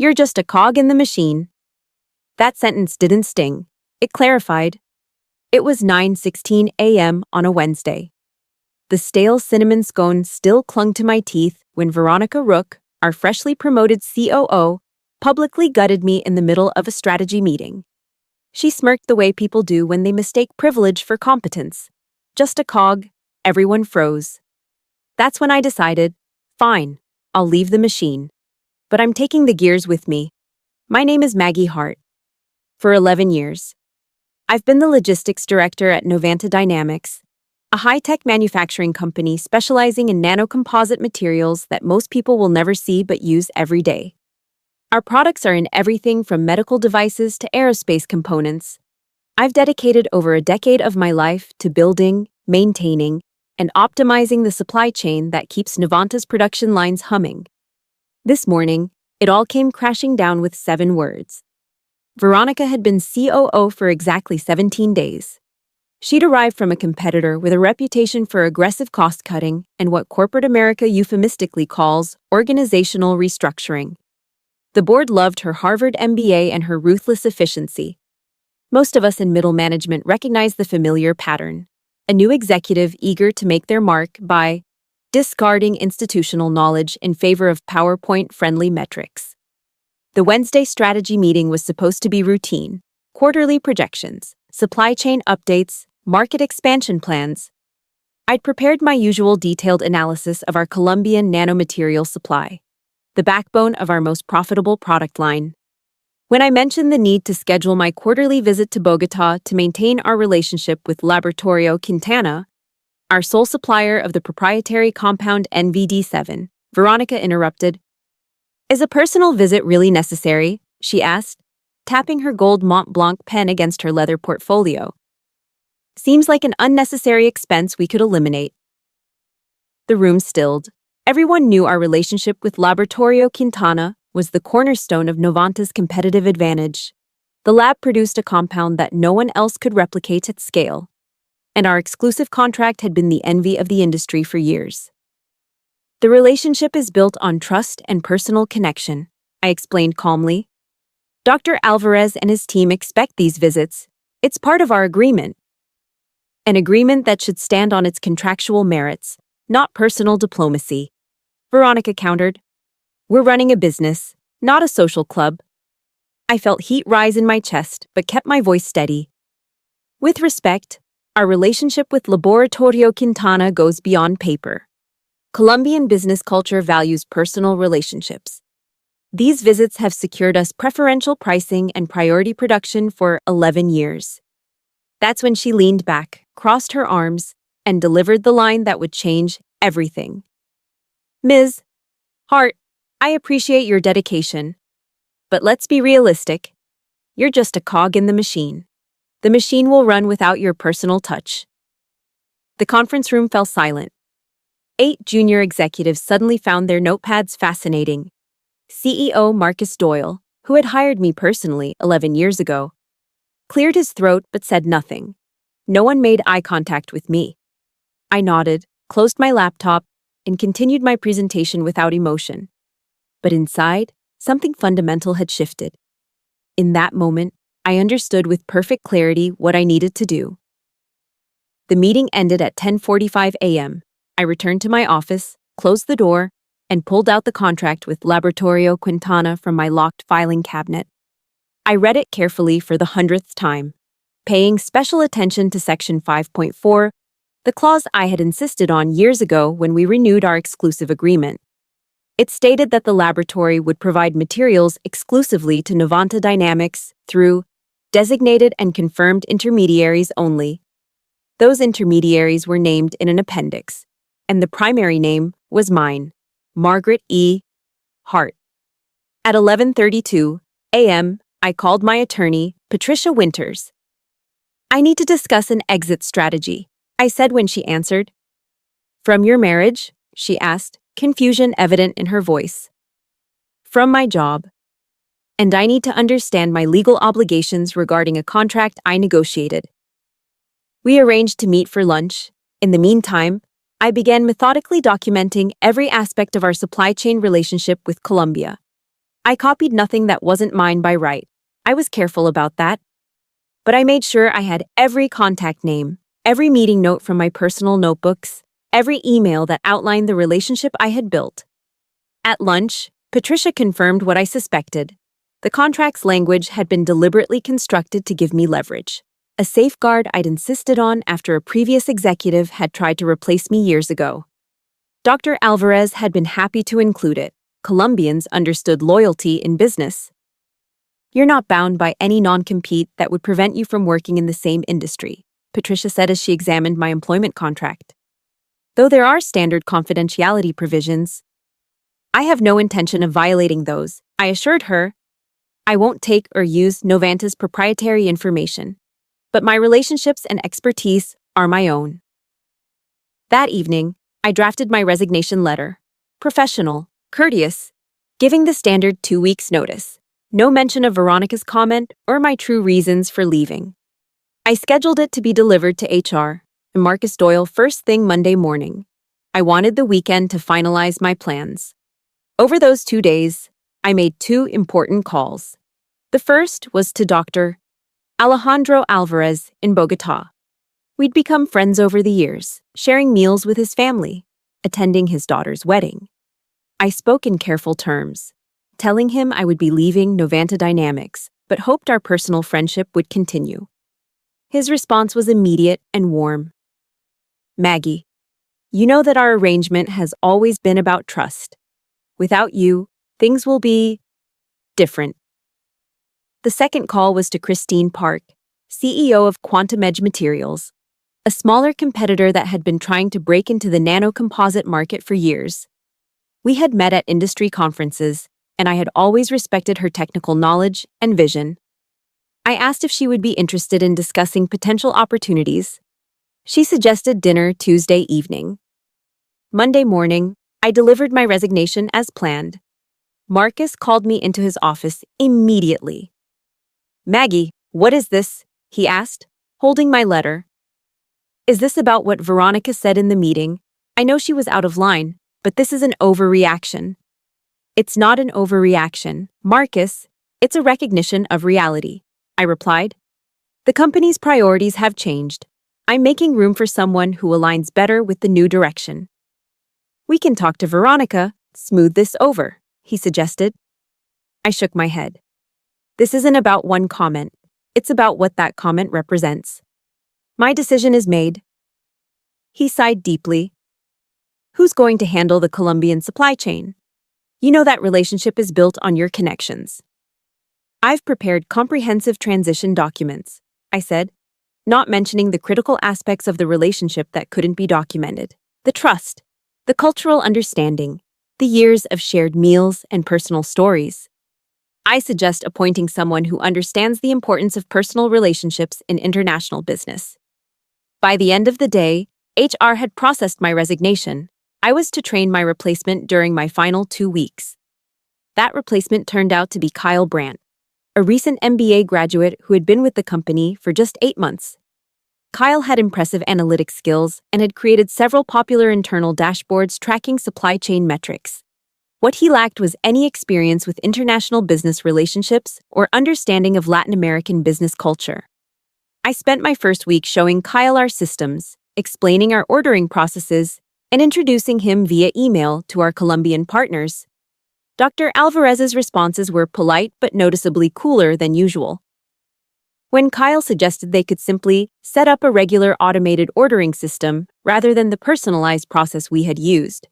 You're just a cog in the machine. That sentence didn't sting. It clarified. It was 9:16 a.m. on a Wednesday. The stale cinnamon scone still clung to my teeth when Veronica Rook, our freshly promoted COO, publicly gutted me in the middle of a strategy meeting. She smirked the way people do when they mistake privilege for competence. Just a cog. Everyone froze. That's when I decided, fine, I'll leave the machine. But I'm taking the gears with me. My name is Maggie Hart. For 11 years, I've been the logistics director at Novanta Dynamics, a high-tech manufacturing company specializing in nanocomposite materials that most people will never see but use every day. Our products are in everything from medical devices to aerospace components. I've dedicated over a decade of my life to building, maintaining, and optimizing the supply chain that keeps Novanta's production lines humming. This morning, it all came crashing down with 7 words. Veronica had been COO for exactly 17 days. She'd arrived from a competitor with a reputation for aggressive cost-cutting and what corporate America euphemistically calls organizational restructuring. The board loved her Harvard MBA and her ruthless efficiency. Most of us in middle management recognize the familiar pattern: a new executive eager to make their mark by discarding institutional knowledge in favor of PowerPoint-friendly metrics. The Wednesday strategy meeting was supposed to be routine: quarterly projections, supply chain updates, market expansion plans. I'd prepared my usual detailed analysis of our Colombian nanomaterial supply, the backbone of our most profitable product line. When I mentioned the need to schedule my quarterly visit to Bogotá to maintain our relationship with Laboratorio Quintana, our sole supplier of the proprietary compound NVD7, Veronica interrupted. Is a personal visit really necessary? She asked, tapping her gold Mont Blanc pen against her leather portfolio. Seems like an unnecessary expense we could eliminate. The room stilled. Everyone knew our relationship with Laboratorio Quintana was the cornerstone of Novanta's competitive advantage. The lab produced a compound that no one else could replicate at scale, and our exclusive contract had been the envy of the industry for years. The relationship is built on trust and personal connection, I explained calmly. Dr. Alvarez and his team expect these visits. It's part of our agreement. An agreement that should stand on its contractual merits, not personal diplomacy. Veronica countered. We're running a business, not a social club. I felt heat rise in my chest, but kept my voice steady. With respect, our relationship with Laboratorio Quintana goes beyond paper. Colombian business culture values personal relationships. These visits have secured us preferential pricing and priority production for 11 years. That's when she leaned back, crossed her arms, and delivered the line that would change everything. Ms. Hart, I appreciate your dedication, but let's be realistic. You're just a cog in the machine. The machine will run without your personal touch. The conference room fell silent. 8 junior executives suddenly found their notepads fascinating. CEO Marcus Doyle, who had hired me personally 11 years ago, cleared his throat but said nothing. No one made eye contact with me. I nodded, closed my laptop, and continued my presentation without emotion. But inside, something fundamental had shifted. In that moment, I understood with perfect clarity what I needed to do. The meeting ended at 10:45 a.m. I returned to my office, closed the door, and pulled out the contract with Laboratorio Quintana from my locked filing cabinet. I read it carefully for the 100th time, paying special attention to Section 5.4, the clause I had insisted on years ago when we renewed our exclusive agreement. It stated that the laboratory would provide materials exclusively to Novanta Dynamics through designated and confirmed intermediaries only. Those intermediaries were named in an appendix, and the primary name was mine, Margaret E. Hart. At 11:32 a.m., I called my attorney, Patricia Winters. I need to discuss an exit strategy, I said when she answered. From your marriage? She asked, confusion evident in her voice. From my job. And I need to understand my legal obligations regarding a contract I negotiated. We arranged to meet for lunch. In the meantime, I began methodically documenting every aspect of our supply chain relationship with Colombia. I copied nothing that wasn't mine by right. I was careful about that. But I made sure I had every contact name, every meeting note from my personal notebooks, every email that outlined the relationship I had built. At lunch, Patricia confirmed what I suspected. The contract's language had been deliberately constructed to give me leverage, a safeguard I'd insisted on after a previous executive had tried to replace me years ago. Dr. Alvarez had been happy to include it. Colombians understood loyalty in business. You're not bound by any non-compete that would prevent you from working in the same industry, Patricia said as she examined my employment contract. Though there are standard confidentiality provisions, I have no intention of violating those, I assured her. I won't take or use Novanta's proprietary information, but my relationships and expertise are my own. That evening, I drafted my resignation letter. Professional, courteous, giving the standard 2 weeks' notice. No mention of Veronica's comment or my true reasons for leaving. I scheduled it to be delivered to HR and Marcus Doyle first thing Monday morning. I wanted the weekend to finalize my plans. Over those 2 days, I made 2 important calls. The first was to Dr. Alejandro Alvarez in Bogotá. We'd become friends over the years, sharing meals with his family, attending his daughter's wedding. I spoke in careful terms, telling him I would be leaving Novanta Dynamics, but hoped our personal friendship would continue. His response was immediate and warm. Maggie, you know that our arrangement has always been about trust. Without you, things will be different. The second call was to Christine Park, CEO of Quantum Edge Materials, a smaller competitor that had been trying to break into the nanocomposite market for years. We had met at industry conferences, and I had always respected her technical knowledge and vision. I asked if she would be interested in discussing potential opportunities. She suggested dinner Tuesday evening. Monday morning, I delivered my resignation as planned. Marcus called me into his office immediately. Maggie, what is this? He asked, holding my letter. Is this about what Veronica said in the meeting? I know she was out of line, but this is an overreaction. It's not an overreaction, Marcus. It's a recognition of reality, I replied. The company's priorities have changed. I'm making room for someone who aligns better with the new direction. We can talk to Veronica, smooth this over, he suggested. I shook my head. This isn't about one comment. It's about what that comment represents. My decision is made. He sighed deeply. Who's going to handle the Colombian supply chain? You know that relationship is built on your connections. I've prepared comprehensive transition documents, I said, not mentioning the critical aspects of the relationship that couldn't be documented. The trust, the cultural understanding, the years of shared meals and personal stories. I suggest appointing someone who understands the importance of personal relationships in international business. By the end of the day, HR had processed my resignation. I was to train my replacement during my final 2 weeks. That replacement turned out to be Kyle Brandt, a recent MBA graduate who had been with the company for just 8 months. Kyle had impressive analytic skills and had created several popular internal dashboards tracking supply chain metrics. What he lacked was any experience with international business relationships or understanding of Latin American business culture. I spent my first week showing Kyle our systems, explaining our ordering processes, and introducing him via email to our Colombian partners. Dr. Alvarez's responses were polite but noticeably cooler than usual. When Kyle suggested they could simply set up a regular automated ordering system rather than the personalized process we had used,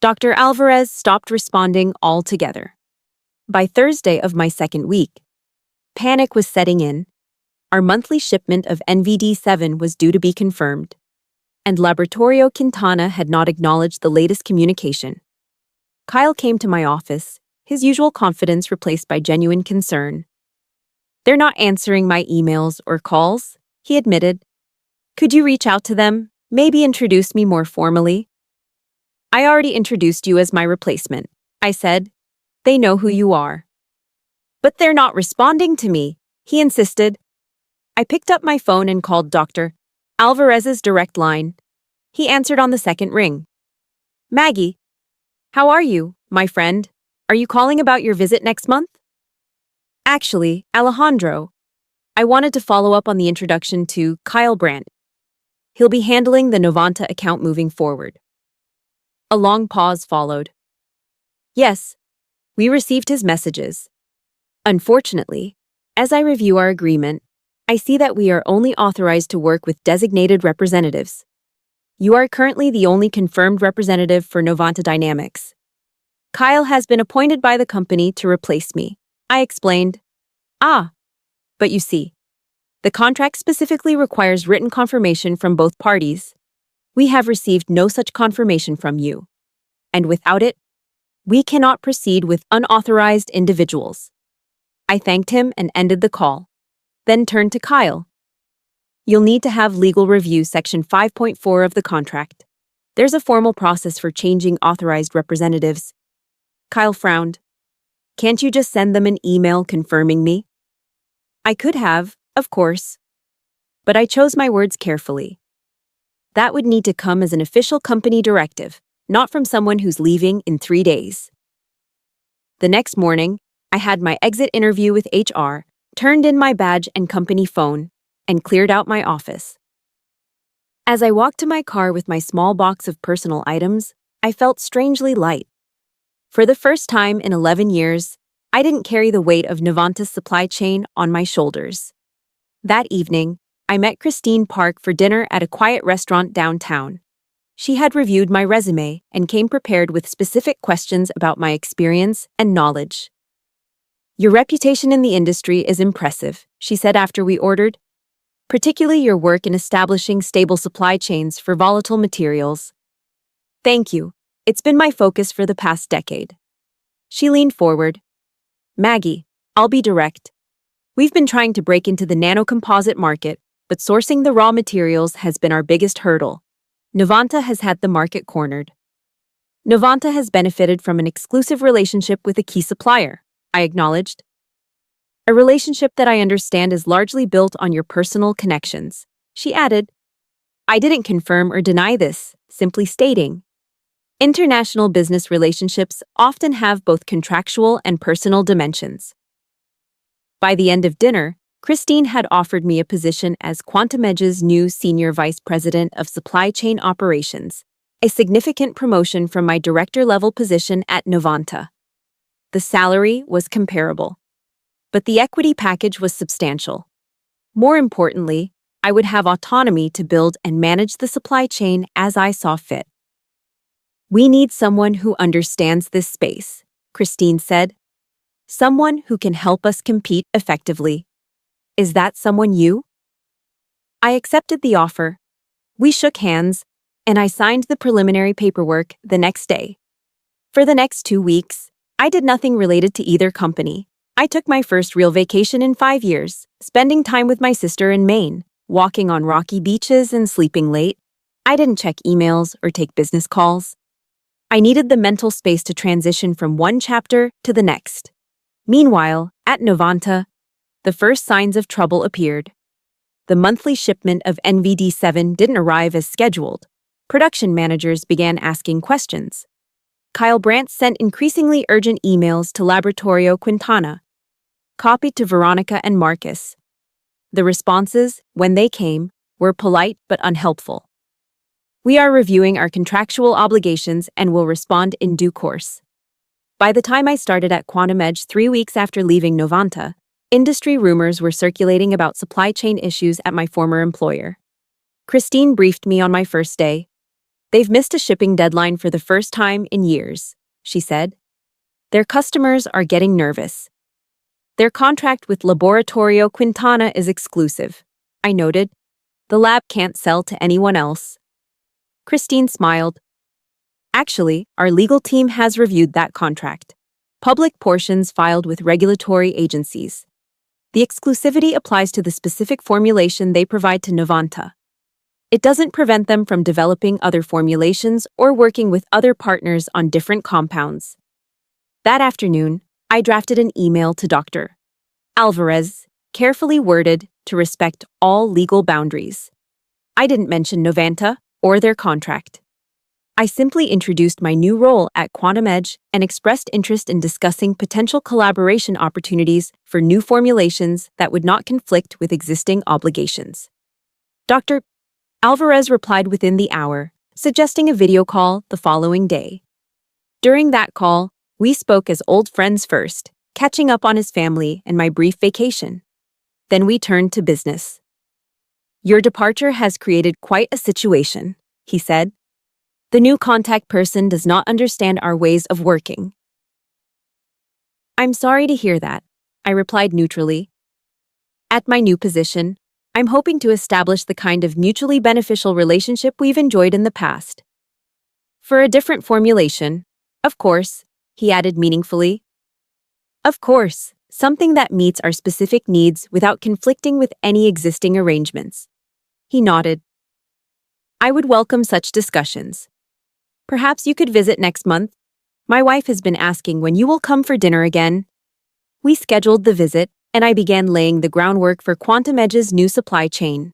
Dr. Alvarez stopped responding altogether. By Thursday of my second week, panic was setting in. Our monthly shipment of NVD7 was due to be confirmed, and Laboratorio Quintana had not acknowledged the latest communication. Kyle came to my office, his usual confidence replaced by genuine concern. They're not answering my emails or calls, he admitted. Could you reach out to them, maybe introduce me more formally? I already introduced you as my replacement, I said. They know who you are. But they're not responding to me, he insisted. I picked up my phone and called Dr. Alvarez's direct line. He answered on the second ring. Maggie, how are you, my friend? Are you calling about your visit next month? Actually, Alejandro, I wanted to follow up on the introduction to Kyle Brandt. He'll be handling the Novanta account moving forward. A long pause followed. Yes, we received his messages. Unfortunately, as I review our agreement, I see that we are only authorized to work with designated representatives. You are currently the only confirmed representative for Novanta Dynamics. Kyle has been appointed by the company to replace me, I explained. But you see, the contract specifically requires written confirmation from both parties. We have received no such confirmation from you. And without it, we cannot proceed with unauthorized individuals. I thanked him and ended the call, then turned to Kyle. You'll need to have legal review Section 5.4 of the contract. There's a formal process for changing authorized representatives. Kyle frowned. Can't you just send them an email confirming me? I could have, of course. But I chose my words carefully. That would need to come as an official company directive, not from someone who's leaving in 3 days. The next morning, I had my exit interview with HR, turned in my badge and company phone, and cleared out my office. As I walked to my car with my small box of personal items, I felt strangely light. For the first time in 11 years, I didn't carry the weight of Novanta's supply chain on my shoulders. That evening, I met Christine Park for dinner at a quiet restaurant downtown. She had reviewed my resume and came prepared with specific questions about my experience and knowledge. Your reputation in the industry is impressive, she said after we ordered, particularly your work in establishing stable supply chains for volatile materials. Thank you. It's been my focus for the past decade. She leaned forward. Maggie, I'll be direct. We've been trying to break into the nanocomposite market, but sourcing the raw materials has been our biggest hurdle. Novanta has had the market cornered. Novanta has benefited from an exclusive relationship with a key supplier, I acknowledged. A relationship that I understand is largely built on your personal connections, she added. I didn't confirm or deny this, simply stating. International business relationships often have both contractual and personal dimensions. By the end of dinner, Christine had offered me a position as Quantum Edge's new Senior Vice President of Supply Chain Operations, a significant promotion from my director-level position at Novanta. The salary was comparable, but the equity package was substantial. More importantly, I would have autonomy to build and manage the supply chain as I saw fit. We need someone who understands this space, Christine said. Someone who can help us compete effectively. Is that someone you? I accepted the offer. We shook hands, and I signed the preliminary paperwork the next day. For the next 2 weeks, I did nothing related to either company. I took my first real vacation in 5 years, spending time with my sister in Maine, walking on rocky beaches and sleeping late. I didn't check emails or take business calls. I needed the mental space to transition from one chapter to the next. Meanwhile, at Novanta, the first signs of trouble appeared. The monthly shipment of NVD7 didn't arrive as scheduled. Production managers began asking questions. Kyle Brandt sent increasingly urgent emails to Laboratorio Quintana, copied to Veronica and Marcus. The responses, when they came, were polite but unhelpful. We are reviewing our contractual obligations and will respond in due course. By the time I started at Quantum Edge 3 weeks after leaving Novanta, industry rumors were circulating about supply chain issues at my former employer. Christine briefed me on my first day. They've missed a shipping deadline for the first time in years, she said. Their customers are getting nervous. Their contract with Laboratorio Quintana is exclusive, I noted. The lab can't sell to anyone else. Christine smiled. Actually, our legal team has reviewed that contract. Public portions filed with regulatory agencies. The exclusivity applies to the specific formulation they provide to Novanta. It doesn't prevent them from developing other formulations or working with other partners on different compounds. That afternoon, I drafted an email to Dr. Alvarez, carefully worded to respect all legal boundaries. I didn't mention Novanta or their contract. I simply introduced my new role at Quantum Edge and expressed interest in discussing potential collaboration opportunities for new formulations that would not conflict with existing obligations. Dr. Alvarez replied within the hour, suggesting a video call the following day. During that call, we spoke as old friends first, catching up on his family and my brief vacation. Then we turned to business. Your departure has created quite a situation, he said. The new contact person does not understand our ways of working. I'm sorry to hear that, I replied neutrally. At my new position, I'm hoping to establish the kind of mutually beneficial relationship we've enjoyed in the past. For a different formulation, of course, he added meaningfully. Of course, something that meets our specific needs without conflicting with any existing arrangements. He nodded. I would welcome such discussions. Perhaps you could visit next month. My wife has been asking when you will come for dinner again. We scheduled the visit, and I began laying the groundwork for Quantum Edge's new supply chain.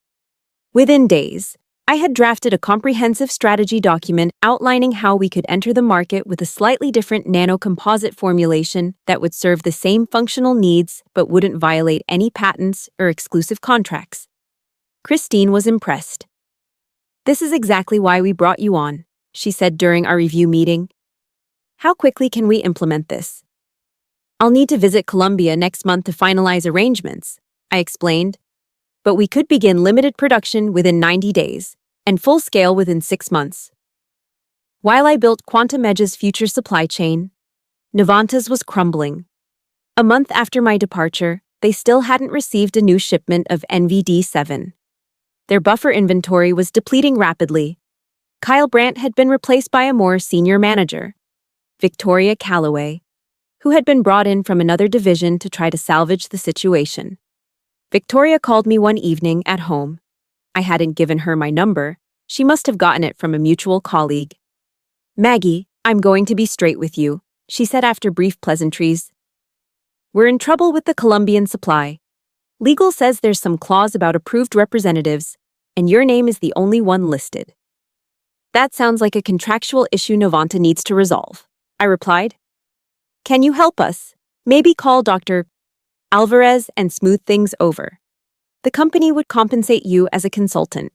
Within days, I had drafted a comprehensive strategy document outlining how we could enter the market with a slightly different nanocomposite formulation that would serve the same functional needs but wouldn't violate any patents or exclusive contracts. Christine was impressed. This is exactly why we brought you on, she said during our review meeting. How quickly can we implement this? I'll need to visit Colombia next month to finalize arrangements, I explained. But we could begin limited production within 90 days and full scale within 6 months. While I built Quantum Edge's future supply chain, Novanta's was crumbling. A month after my departure, they still hadn't received a new shipment of NVD7. Their buffer inventory was depleting rapidly. Kyle Brandt had been replaced by a more senior manager, Victoria Calloway, who had been brought in from another division to try to salvage the situation. Victoria called me one evening at home. I hadn't given her my number. She must have gotten it from a mutual colleague. Maggie, I'm going to be straight with you, she said after brief pleasantries. We're in trouble with the Colombian supply. Legal says there's some clause about approved representatives, and your name is the only one listed. That sounds like a contractual issue Novanta needs to resolve, I replied. Can you help us? Maybe call Dr. Alvarez and smooth things over. The company would compensate you as a consultant.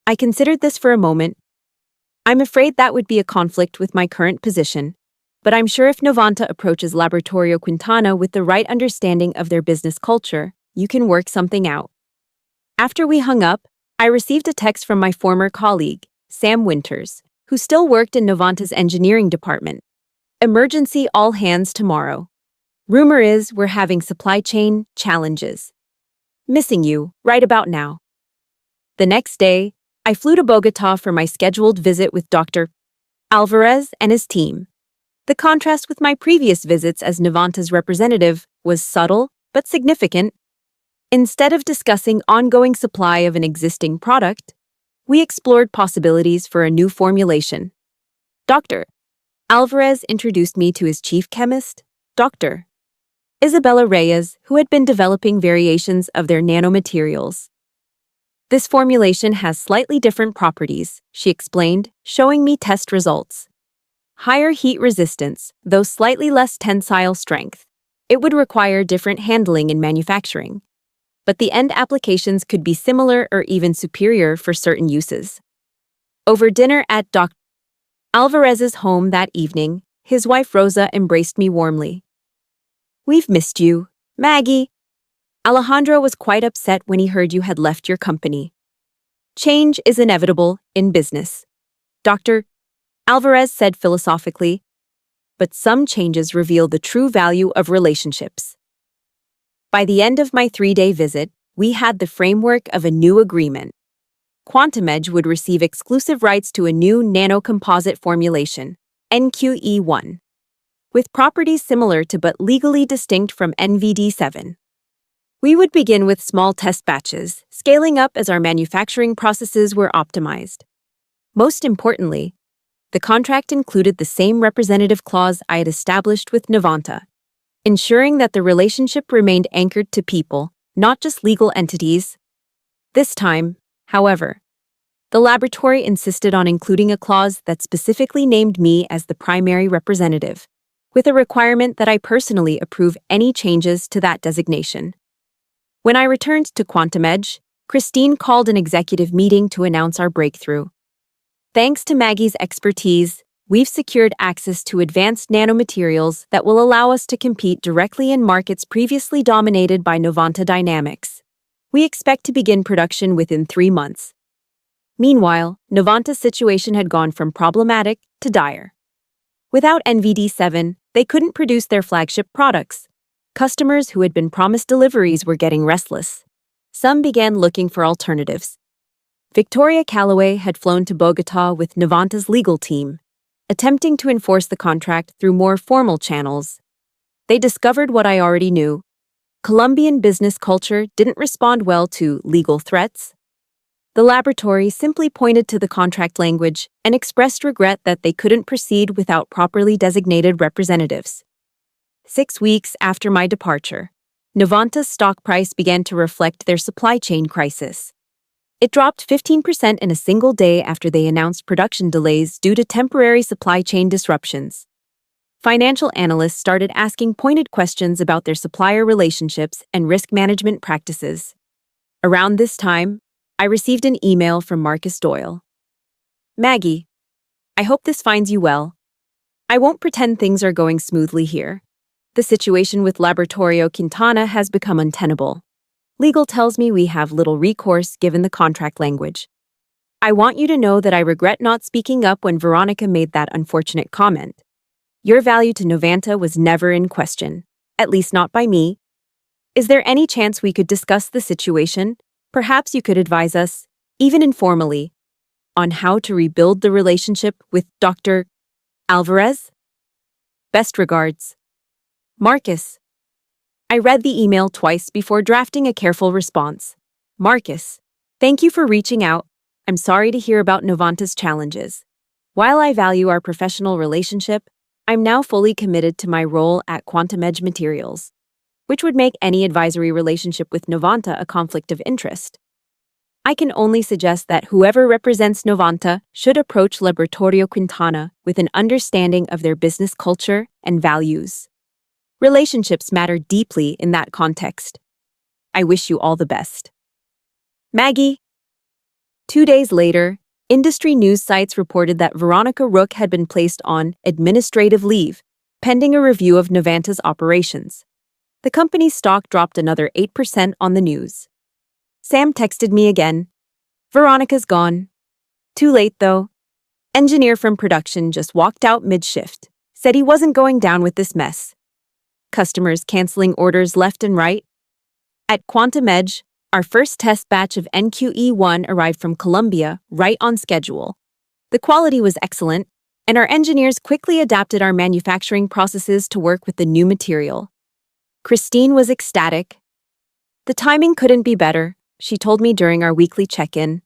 I considered this for a moment. I'm afraid that would be a conflict with my current position, but I'm sure if Novanta approaches Laboratorio Quintana with the right understanding of their business culture, you can work something out. After we hung up, I received a text from my former colleague, Sam Winters, who still worked in Novanta's engineering department. Emergency all hands tomorrow. Rumor is we're having supply chain challenges. Missing you right about now. The next day, I flew to Bogota for my scheduled visit with Dr. Alvarez and his team. The contrast with my previous visits as Novanta's representative was subtle but significant. Instead of discussing ongoing supply of an existing product, we explored possibilities for a new formulation. Dr. Alvarez introduced me to his chief chemist, Dr. Isabella Reyes, who had been developing variations of their nanomaterials. This formulation has slightly different properties, she explained, showing me test results. Higher heat resistance, though slightly less tensile strength. It would require different handling in manufacturing, but the end applications could be similar or even superior for certain uses. Over dinner at Dr. Alvarez's home that evening, his wife Rosa embraced me warmly. We've missed you, Maggie. Alejandro was quite upset when he heard you had left your company. Change is inevitable in business, Dr. Alvarez said philosophically, but some changes reveal the true value of relationships. By the end of my 3-day visit, we had the framework of a new agreement. Quantum Edge would receive exclusive rights to a new nanocomposite formulation, NQE1, with properties similar to but legally distinct from NVD7. We would begin with small test batches, scaling up as our manufacturing processes were optimized. Most importantly, the contract included the same representative clause I had established with Novanta, ensuring that the relationship remained anchored to people, not just legal entities. This time, however, The laboratory insisted on including a clause that specifically named me as the primary representative, with a requirement that I personally approve any changes to that designation. When I returned to Quantum Edge, Christine called an executive meeting to announce our breakthrough. Thanks to Maggie's expertise, we've secured access to advanced nanomaterials that will allow us to compete directly in markets previously dominated by Novanta Dynamics. We expect to begin production within 3 months. Meanwhile, Novanta's situation had gone from problematic to dire. Without NVD7, they couldn't produce their flagship products. Customers who had been promised deliveries were getting restless. Some began looking for alternatives. Victoria Calloway had flown to Bogota with Novanta's legal team, attempting to enforce the contract through more formal channels. They discovered what I already knew. Colombian business culture didn't respond well to legal threats. The laboratory simply pointed to the contract language and expressed regret that they couldn't proceed without properly designated representatives. 6 weeks after my departure, Novanta's stock price began to reflect their supply chain crisis. It dropped 15% in a single day after they announced production delays due to temporary supply chain disruptions. Financial analysts started asking pointed questions about their supplier relationships and risk management practices. Around this time, I received an email from Marcus Doyle. Maggie, I hope this finds you well. I won't pretend things are going smoothly here. The situation with Laboratorio Quintana has become untenable. Legal tells me we have little recourse given the contract language. I want you to know that I regret not speaking up when Veronica made that unfortunate comment. Your value to Novanta was never in question, at least not by me. Is there any chance we could discuss the situation? Perhaps you could advise us, even informally, on how to rebuild the relationship with Dr. Alvarez? Best regards. Marcus. I read the email twice before drafting a careful response. Marcus, thank you for reaching out. I'm sorry to hear about Novanta's challenges. While I value our professional relationship, I'm now fully committed to my role at Quantum Edge Materials, which would make any advisory relationship with Novanta a conflict of interest. I can only suggest that whoever represents Novanta should approach Laboratorio Quintana with an understanding of their business culture and values. Relationships matter deeply in that context. I wish you all the best. Maggie. 2 days later, industry news sites reported that Veronica Rook had been placed on administrative leave, pending a review of Novanta's operations. The company's stock dropped another 8% on the news. Sam texted me again. Veronica's gone. Too late, though. Engineer from production just walked out mid-shift, said he wasn't going down with this mess. Customers canceling orders left and right. At Quantum Edge, our first test batch of NQE1 arrived from Colombia right on schedule. The quality was excellent, and our engineers quickly adapted our manufacturing processes to work with the new material. Christine was ecstatic. The timing couldn't be better, she told me during our weekly check-in.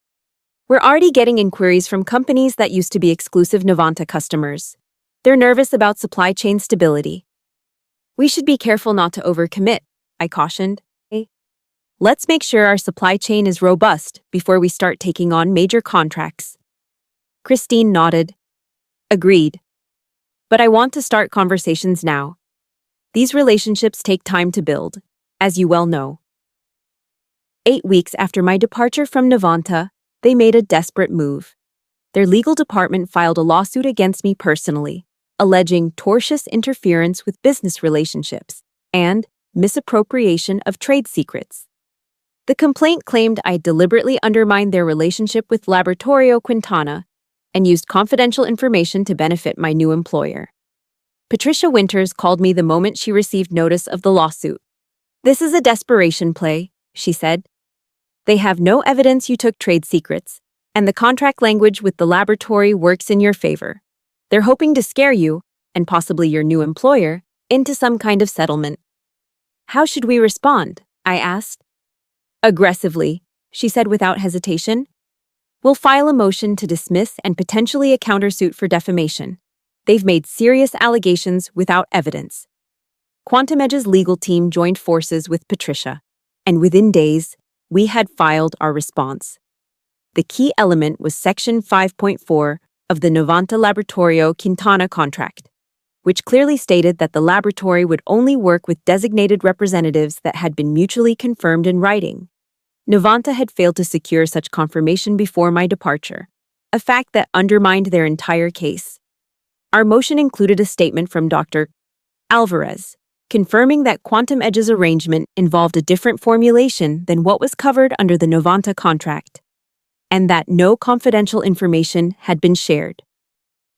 We're already getting inquiries from companies that used to be exclusive Novanta customers. They're nervous about supply chain stability. We should be careful not to overcommit, I cautioned. Let's make sure our supply chain is robust before we start taking on major contracts. Christine nodded. Agreed. But I want to start conversations now. These relationships take time to build, as you well know. 8 weeks after my departure from Novanta, they made a desperate move. Their legal department filed a lawsuit against me personally, alleging tortious interference with business relationships and misappropriation of trade secrets. The complaint claimed I deliberately undermined their relationship with Laboratorio Quintana and used confidential information to benefit my new employer. Patricia Winters called me the moment she received notice of the lawsuit. This is a desperation play, she said. They have no evidence you took trade secrets, and the contract language with the laboratory works in your favor. They're hoping to scare you, and possibly your new employer, into some kind of settlement. How should we respond? I asked. Aggressively, she said without hesitation. We'll file a motion to dismiss and potentially a countersuit for defamation. They've made serious allegations without evidence. Quantum Edge's legal team joined forces with Patricia, and within days, we had filed our response. The key element was Section 5.4 of the Novanta Laboratorio Quintana contract, which clearly stated that the laboratory would only work with designated representatives that had been mutually confirmed in writing. Novanta had failed to secure such confirmation before my departure, a fact that undermined their entire case. Our motion included a statement from Dr. Alvarez, confirming that Quantum Edge's arrangement involved a different formulation than what was covered under the Novanta contract, and that no confidential information had been shared.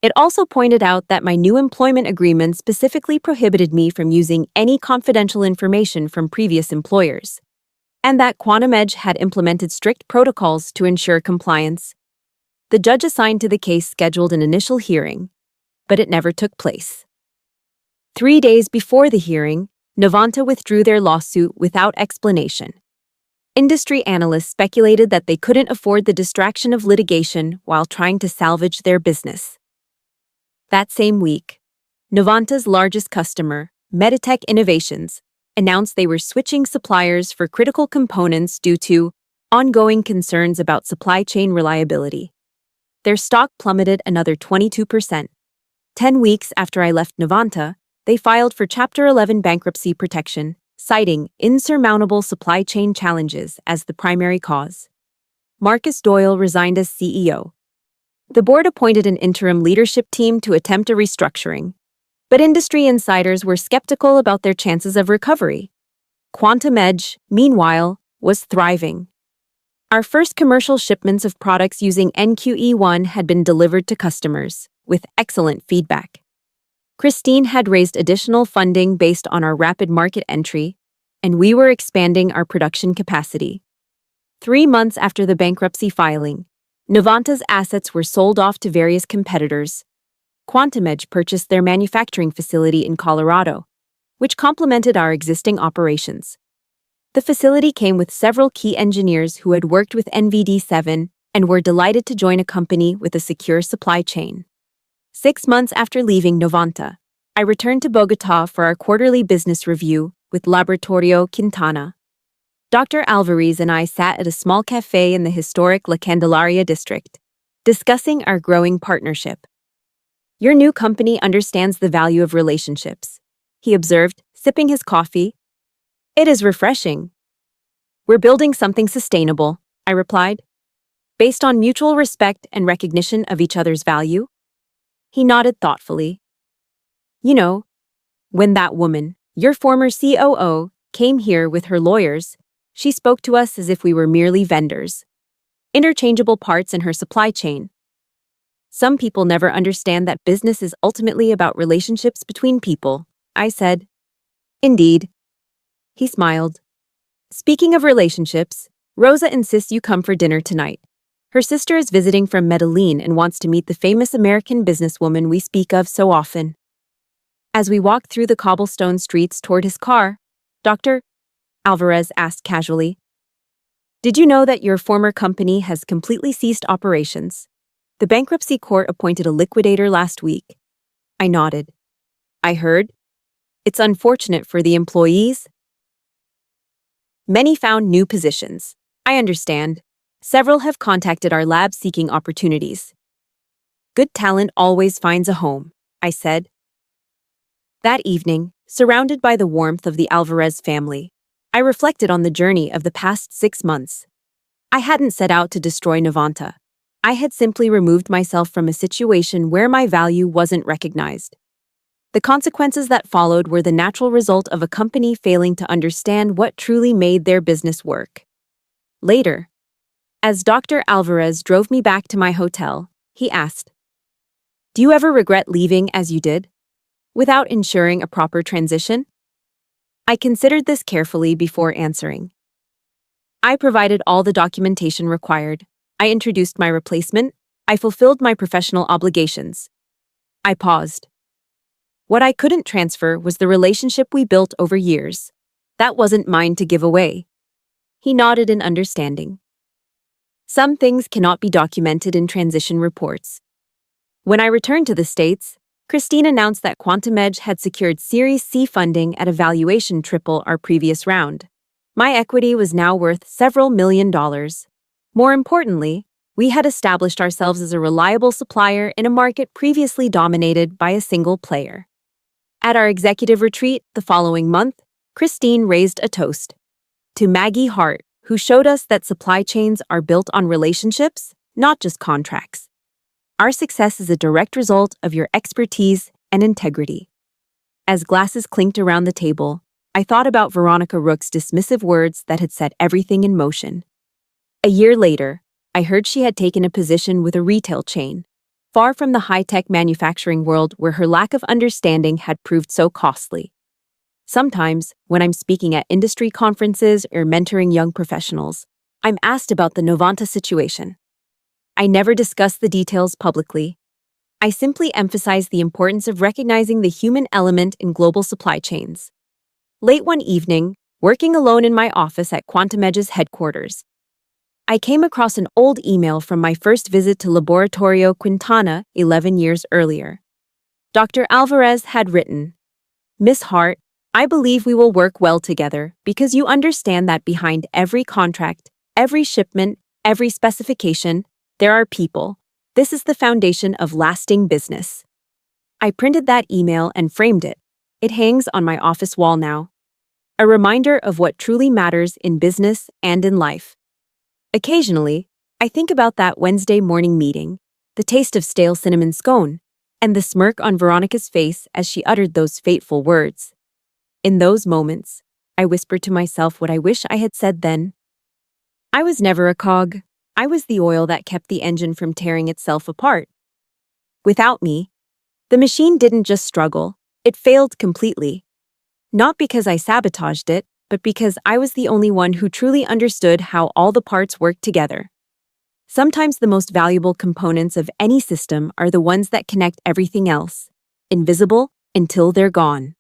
It also pointed out that my new employment agreement specifically prohibited me from using any confidential information from previous employers, and that Quantum Edge had implemented strict protocols to ensure compliance. The judge assigned to the case scheduled an initial hearing, but it never took place. 3 days before the hearing, Novanta withdrew their lawsuit without explanation. Industry analysts speculated that they couldn't afford the distraction of litigation while trying to salvage their business. That same week, Novanta's largest customer, Meditech Innovations, announced they were switching suppliers for critical components due to ongoing concerns about supply chain reliability. Their stock plummeted another 22%. 10 weeks after I left Novanta, they filed for Chapter 11 bankruptcy protection, citing insurmountable supply chain challenges as the primary cause. Marcus Doyle resigned as CEO. The board appointed an interim leadership team to attempt a restructuring, but industry insiders were skeptical about their chances of recovery. Quantum Edge, meanwhile, was thriving. Our first commercial shipments of products using NQE1 had been delivered to customers, with excellent feedback. Christine had raised additional funding based on our rapid market entry, and we were expanding our production capacity. 3 months after the bankruptcy filing, Novanta's assets were sold off to various competitors. Quantum Edge purchased their manufacturing facility in Colorado, which complemented our existing operations. The facility came with several key engineers who had worked with NVD7 and were delighted to join a company with a secure supply chain. 6 months after leaving Novanta, I returned to Bogotá for our quarterly business review with Laboratorio Quintana. Dr. Alvarez and I sat at a small cafe in the historic La Candelaria district, discussing our growing partnership. "Your new company understands the value of relationships," he observed, sipping his coffee. "It is refreshing." "We're building something sustainable," I replied, "based on mutual respect and recognition of each other's value." He nodded thoughtfully. "You know, when that woman, your former COO, came here with her lawyers, she spoke to us as if we were merely vendors, interchangeable parts in her supply chain. Some people never understand that business is ultimately about relationships between people," I said. "Indeed." He smiled. "Speaking of relationships, Rosa insists you come for dinner tonight. Her sister is visiting from Medellin and wants to meet the famous American businesswoman we speak of so often." As we walked through the cobblestone streets toward his car, Dr. Alvarez asked casually, "Did you know that your former company has completely ceased operations? The bankruptcy court appointed a liquidator last week." I nodded. "I heard. It's unfortunate for the employees." "Many found new positions. I understand. Several have contacted our lab seeking opportunities." "Good talent always finds a home," I said. That evening, surrounded by the warmth of the Alvarez family, I reflected on the journey of the past 6 months. I hadn't set out to destroy Novanta. I had simply removed myself from a situation where my value wasn't recognized. The consequences that followed were the natural result of a company failing to understand what truly made their business work. Later, as Dr. Alvarez drove me back to my hotel, he asked, "Do you ever regret leaving as you did, without ensuring a proper transition?" I considered this carefully before answering. I provided all the documentation required. I introduced my replacement. I fulfilled my professional obligations. I paused. What I couldn't transfer was the relationship we built over years. That wasn't mine to give away. He nodded in understanding. Some things cannot be documented in transition reports. When I returned to the States, Christine announced that Quantum Edge had secured Series C funding at a valuation triple our previous round. My equity was now worth several $1 million. More importantly, We had established ourselves as a reliable supplier in a market previously dominated by a single player. At our executive retreat the following month, Christine raised a toast to Maggie Hart, who showed us that supply chains are built on relationships, not just contracts. Our success is a direct result of your expertise and integrity. As glasses clinked around the table, I thought about Veronica Rook's dismissive words that had set everything in motion. A year later, I heard she had taken a position with a retail chain, far from the high-tech manufacturing world where her lack of understanding had proved so costly. Sometimes, when I'm speaking at industry conferences or mentoring young professionals, I'm asked about the Novanta situation. I never discuss the details publicly. I simply emphasize the importance of recognizing the human element in global supply chains. Late one evening, working alone in my office at Quantum Edge's headquarters, I came across an old email from my first visit to Laboratorio Quintana 11 years earlier. Dr. Alvarez had written, "Miss Hart, I believe we will work well together because you understand that behind every contract, every shipment, every specification, there are people. This is the foundation of lasting business." I printed that email and framed it. It hangs on my office wall now. A reminder of what truly matters in business and in life. Occasionally, I think about that Wednesday morning meeting, the taste of stale cinnamon scone, and the smirk on Veronica's face as she uttered those fateful words. In those moments, I whispered to myself what I wish I had said then. I was never a cog. I was the oil that kept the engine from tearing itself apart. Without me, the machine didn't just struggle, it failed completely. Not because I sabotaged it, but because I was the only one who truly understood how all the parts work together. Sometimes the most valuable components of any system are the ones that connect everything else, invisible until they're gone.